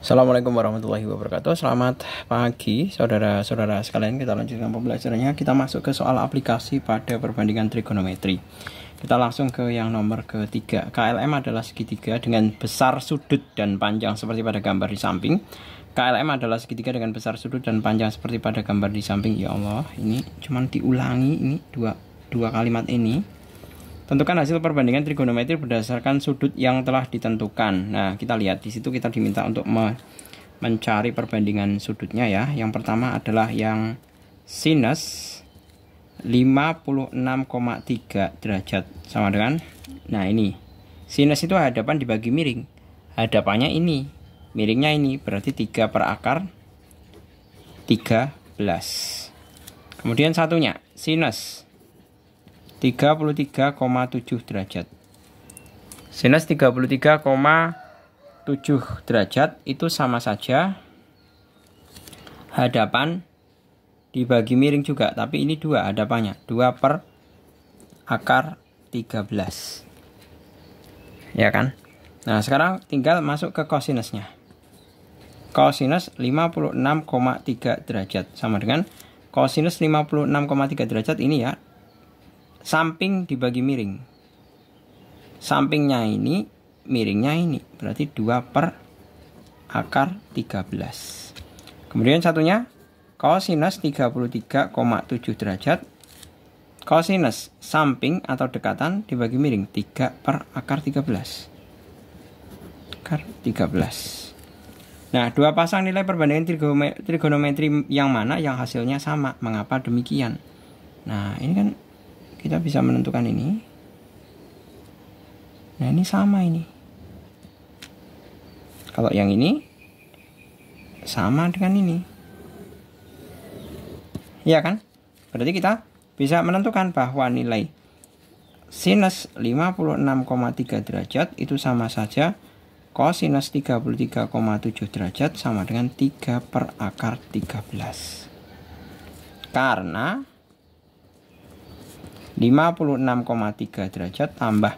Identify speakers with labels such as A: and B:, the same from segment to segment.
A: Assalamualaikum warahmatullahi wabarakatuh. Selamat pagi saudara-saudara sekalian. Kita lanjutkan pembelajarannya. Kita masuk ke soal aplikasi pada perbandingan trigonometri. Kita langsung ke yang nomor ketiga. KLM adalah segitiga dengan besar sudut dan panjang seperti pada gambar di samping. KLM adalah segitiga dengan besar sudut dan panjang seperti pada gambar di samping. Ya Allah, ini cuman diulangi ini dua kalimat ini. Tentukan hasil perbandingan trigonometri berdasarkan sudut yang telah ditentukan. Nah, kita lihat di situ kita diminta untuk mencari perbandingan sudutnya ya. Yang pertama adalah yang sinus 56,3 derajat sama dengan, nah ini sinus itu hadapan dibagi miring. Hadapannya ini, miringnya ini, berarti 3 per akar 13. Kemudian satunya sinus 33,7 derajat. Sinus 33,7 derajat itu sama saja hadapan dibagi miring juga, tapi ini 2 hadapannya, 2 per akar 13. Ya kan? Nah, sekarang tinggal masuk ke kosinusnya. Kosinus 56,3 derajat sama dengan kosinus 56,3 derajat ini ya. Samping dibagi miring, sampingnya ini, miringnya ini, berarti 2 per akar 13. Kemudian satunya kosinus 33,7 derajat. Kosinus samping atau dekatan dibagi miring, 3 per akar 13. Akar 13. Nah, dua pasang nilai perbandingan trigonometri yang mana yang hasilnya sama. Mengapa demikian? Nah, ini kan kita bisa menentukan ini. Nah, ini sama ini. Kalau yang ini sama dengan ini. Ya kan? Berarti kita bisa menentukan bahwa nilai sinus 56,3 derajat itu sama saja kosinus 33,7 derajat sama dengan 3 per akar 13. Karena 56,3 derajat tambah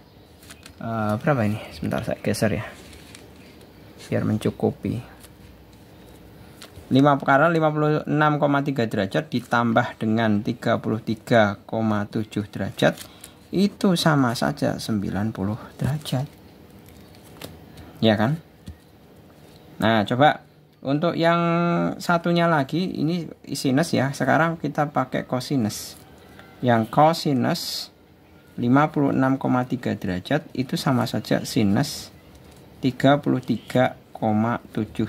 A: berapa ini? Sebentar saya geser ya, biar mencukupi. Karena 56,3 derajat ditambah dengan 33,7 derajat itu sama saja 90 derajat. Ya kan? Nah, coba untuk yang satunya lagi, ini sinus ya. Sekarang kita pakai kosinus. Yang kosinus 56,3 derajat itu sama saja sinus 33,7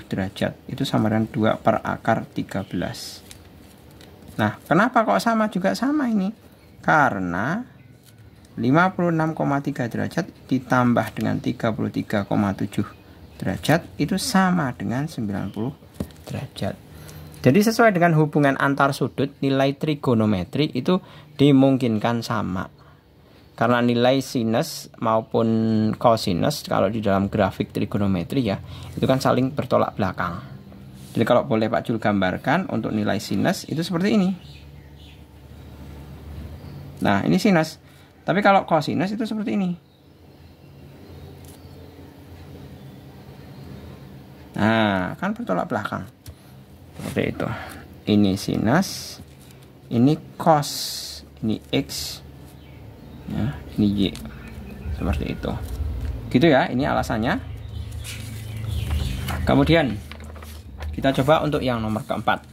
A: derajat. Itu sama dengan 2 per akar 13. Nah, kenapa kok sama? Juga sama ini. Karena 56,3 derajat ditambah dengan 33,7 derajat itu sama dengan 90 derajat. Jadi sesuai dengan hubungan antar sudut, nilai trigonometri itu dimungkinkan sama. Karena nilai sinus maupun kosinus kalau di dalam grafik trigonometri ya, itu kan saling bertolak belakang. Jadi kalau boleh Pak Jul gambarkan untuk nilai sinus itu seperti ini. Nah, ini sinus. Tapi kalau kosinus itu seperti ini. Nah, kan bertolak belakang. Seperti itu. Ini sinus, ini cos, ini x, ya, ini y. Seperti itu. Gitu ya, ini alasannya. Kemudian kita coba untuk yang nomor keempat.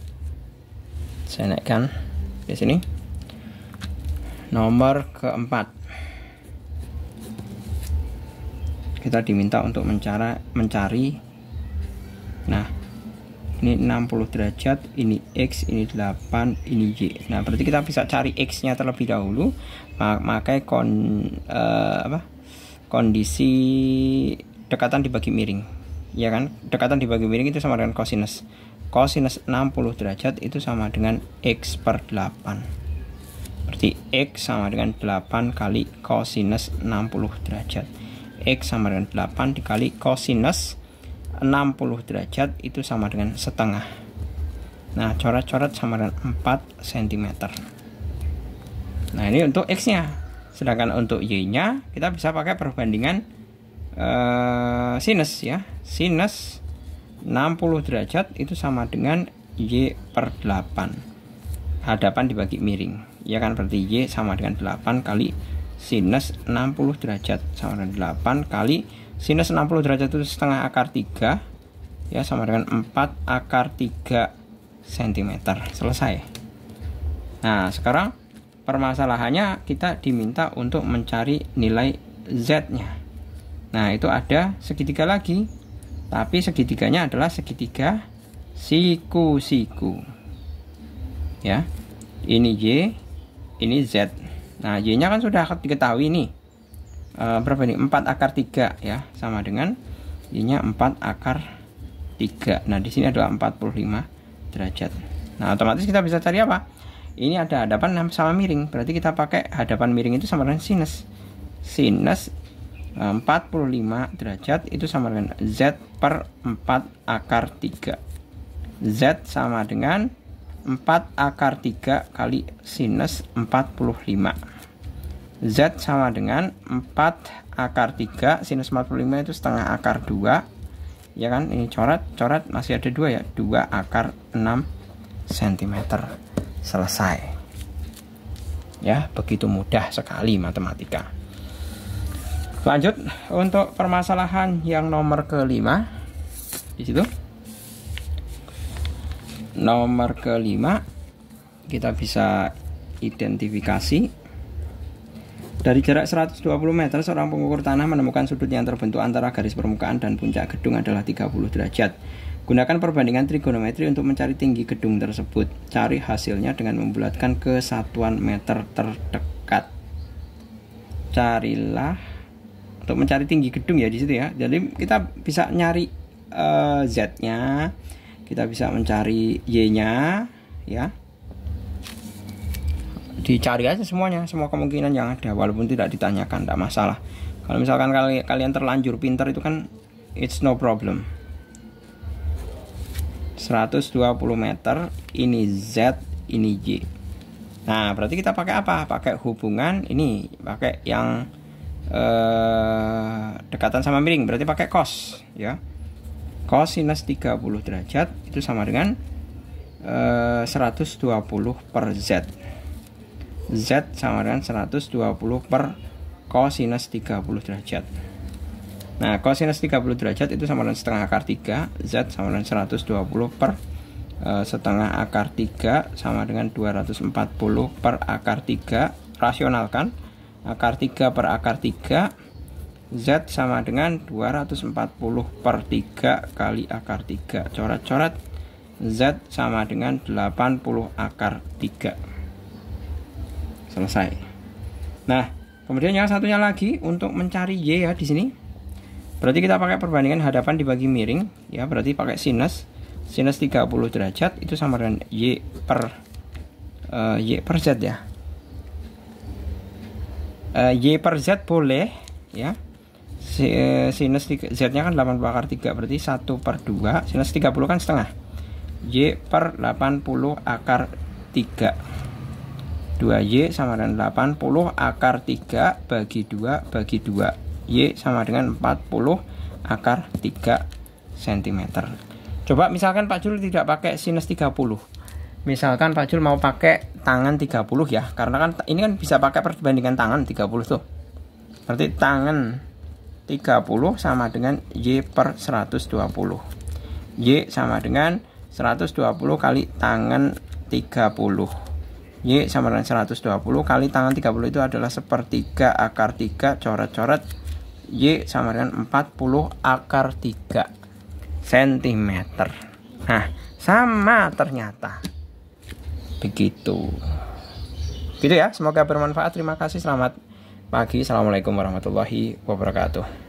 A: Saya naikkan di sini. Nomor keempat. Kita diminta untuk mencari. Nah, ini 60 derajat, ini X, ini 8, ini Y. Nah, berarti kita bisa cari X-nya terlebih dahulu. Pakai kondisi dekatan dibagi miring. Ya kan? Dekatan dibagi miring itu sama dengan kosinus. Kosinus 60 derajat itu sama dengan X per 8. Berarti X sama dengan 8 kali kosinus 60 derajat. X sama dengan 8 dikali kosinus 60 derajat itu sama dengan setengah. Nah, coret-coret sama dengan 4 cm. Nah, ini untuk X-nya. Sedangkan untuk Y-nya kita bisa pakai perbandingan sinus ya. Sinus 60 derajat itu sama dengan Y per 8. Hadapan dibagi miring. Ya kan, berarti Y sama dengan 8 kali sinus 60 derajat sama dengan 8 kali sinus 60 derajat itu setengah akar 3, ya, sama dengan 4 akar 3 cm. Selesai. Nah, sekarang permasalahannya kita diminta untuk mencari nilai Z-nya. Nah, itu ada segitiga lagi, tapi segitiganya adalah segitiga siku-siku. Ya, ini Y, ini Z. Nah, Y-nya kan sudah diketahui nih. Berapa ini? 4 akar 3, ya, sama dengan Y-nya 4 akar 3. Nah, di sini adalah 45 derajat. Nah, otomatis kita bisa cari apa? Ini ada hadapan sama miring. Berarti kita pakai hadapan miring itu sama dengan sinus. Sinus 45 derajat itu sama dengan Z per 4 akar 3. Z sama dengan 4 akar 3 kali sinus 45. Z sama dengan 4 akar 3, sinus 45 itu setengah akar 2. Ya kan, ini coret masih ada 2 ya, 2 akar 6 cm. Selesai. Ya, begitu mudah sekali matematika. Lanjut untuk permasalahan yang nomor kelima. Di situ. Nomor kelima kita bisa identifikasi dari jarak 120 meter seorang pengukur tanah menemukan sudut yang terbentuk antara garis permukaan dan puncak gedung adalah 30 derajat. Gunakan perbandingan trigonometri untuk mencari tinggi gedung tersebut. Cari hasilnya dengan membulatkan ke satuan meter terdekat. Carilah untuk mencari tinggi gedung ya di situ ya. Jadi kita bisa nyari Z-nya. Kita bisa mencari Y-nya, ya. Dicari aja semuanya, semua kemungkinan yang ada, walaupun tidak ditanyakan, tidak masalah. Kalau misalkan kalian terlanjur pintar itu kan it's no problem. 120 meter, ini Z, ini Y. Nah, berarti kita pakai apa? Pakai hubungan ini, pakai yang dekatan sama miring, berarti pakai cos, ya. Cosinus 30 derajat itu sama dengan 120 per Z. Z sama dengan 120 per cosinus 30 derajat. Nah, cosinus 30 derajat itu sama dengan setengah akar 3. Z sama dengan 120 per setengah akar 3 sama dengan 240 per akar 3. Rasionalkan. Akar 3 per akar 3. Z sama dengan 240 per 3 kali akar 3. Coret-coret. Z sama dengan 80 akar 3. Selesai. Nah, kemudian yang satunya lagi untuk mencari Y ya di sini. Berarti kita pakai perbandingan hadapan dibagi miring, ya, berarti pakai sinus. Sinus 30 derajat itu sama dengan Y per Z ya. Y per Z boleh, ya. Sinus Z-nya kan 80 akar 3, berarti 1 per 2. Sinus 30 kan setengah. Y per 80 akar 3. 2Y sama dengan 80 akar 3 bagi 2 bagi 2. Y sama dengan 40 akar 3 cm. Coba misalkan Pak Jul tidak pakai sinus 30. Misalkan Pak Jul mau pakai tangan 30 ya. Karena kan ini kan bisa pakai perbandingan tangan 30 tuh. Berarti tangan 30 sama dengan Y per 120. Y sama dengan 120 kali tangan 30. Y sama dengan 120 kali tangan 30 itu adalah sepertiga akar 3. Coret-coret. Y sama dengan 40 akar 3 cm. Nah, sama ternyata. Begitu. Gitu ya, semoga bermanfaat. Terima kasih, selamat pagi. Assalamualaikum warahmatullahi wabarakatuh.